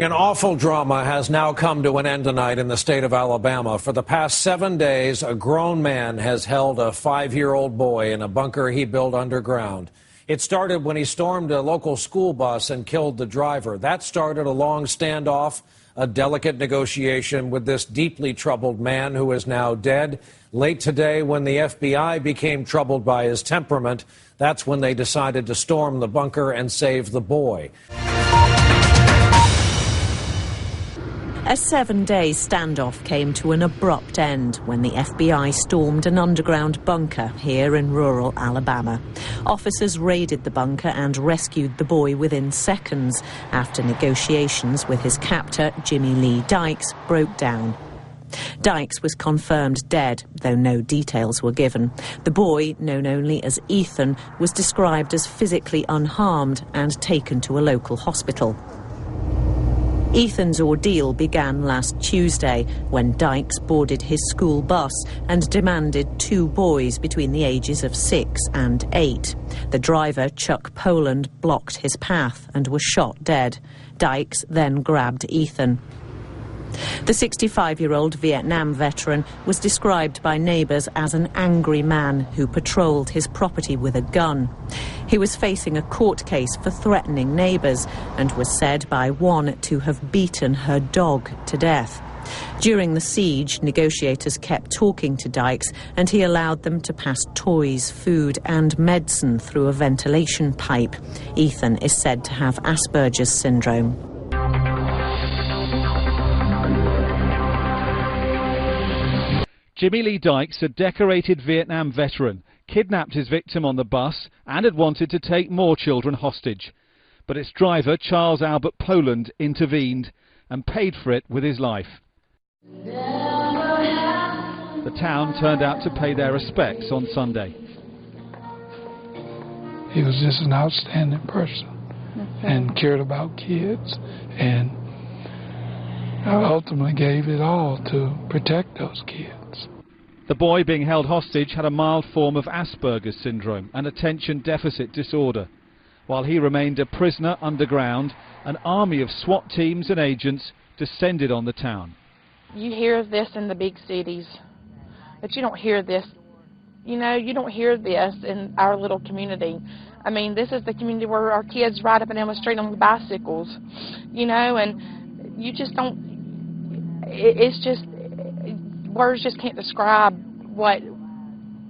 An awful drama has now come to an end tonight in the state of Alabama. For the past 7 days, a grown man has held a 5-year-old boy in a bunker he built underground. It started when he stormed a local school bus and killed the driver. That started a long standoff, a delicate negotiation with this deeply troubled man who is now dead. Late today, when the FBI became troubled by his temperament, that's when they decided to storm the bunker and save the boy. A 7-day standoff came to an abrupt end when the FBI stormed an underground bunker here in rural Alabama. Officers raided the bunker and rescued the boy within seconds after negotiations with his captor, Jimmy Lee Dykes, broke down. Dykes was confirmed dead, though no details were given. The boy, known only as Ethan, was described as physically unharmed and taken to a local hospital. Ethan's ordeal began last Tuesday when Dykes boarded his school bus and demanded 2 boys between the ages of 6 and 8. The driver, Chuck Poland, blocked his path and was shot dead. Dykes then grabbed Ethan. The 65-year-old Vietnam veteran was described by neighbours as an angry man who patrolled his property with a gun. He was facing a court case for threatening neighbours and was said by one to have beaten her dog to death. During the siege, negotiators kept talking to Dykes and he allowed them to pass toys, food and medicine through a ventilation pipe. Ethan is said to have Asperger's syndrome. Jimmy Lee Dykes, a decorated Vietnam veteran, kidnapped his victim on the bus and had wanted to take more children hostage. But its driver, Charles Albert Poland, intervened and paid for it with his life. The town turned out to pay their respects on Sunday. He was just an outstanding person and cared about kids and ultimately gave it all to protect those kids. The boy being held hostage had a mild form of Asperger's syndrome and attention deficit disorder. While he remained a prisoner underground, an army of SWAT teams and agents descended on the town. You hear this in the big cities, but you don't hear this, you don't hear this in our little community. I mean, this is the community where our kids ride up and down the street on the bicycles, and you just don't, it's just, words just can't describe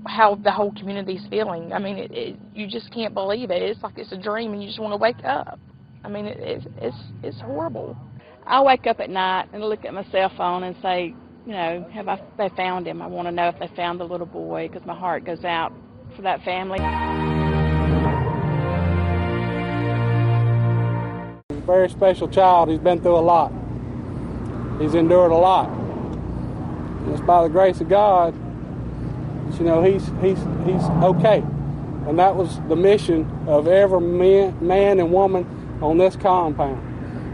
how the whole community's feeling. I mean, you just can't believe it. It's like it's a dream and you just want to wake up. I mean, it's horrible. I wake up at night and look at my cell phone and say, have they found him? I want to know if they found the little boy because my heart goes out for that family. He's a very special child. He's been through a lot. He's endured a lot. And it's by the grace of God, he's okay. And that was the mission of every man and woman on this compound.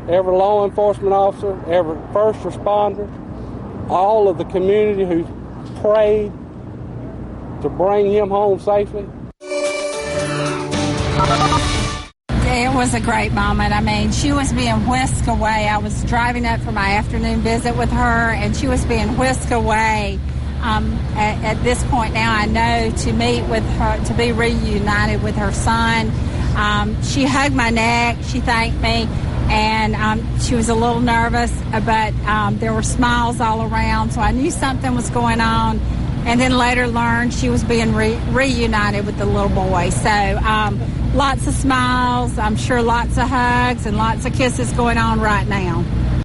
Every law enforcement officer, every first responder, all of the community who prayed to bring him home safely. It was a great moment. I mean, she was being whisked away. I was driving up for my afternoon visit with her, and she was being whisked away. At this point now, I know to meet with her, to be reunited with her son. She hugged my neck. She thanked me, and she was a little nervous, but there were smiles all around, so I knew something was going on. And then later learned she was being reunited with the little boy. So lots of smiles, I'm sure lots of hugs and lots of kisses going on right now.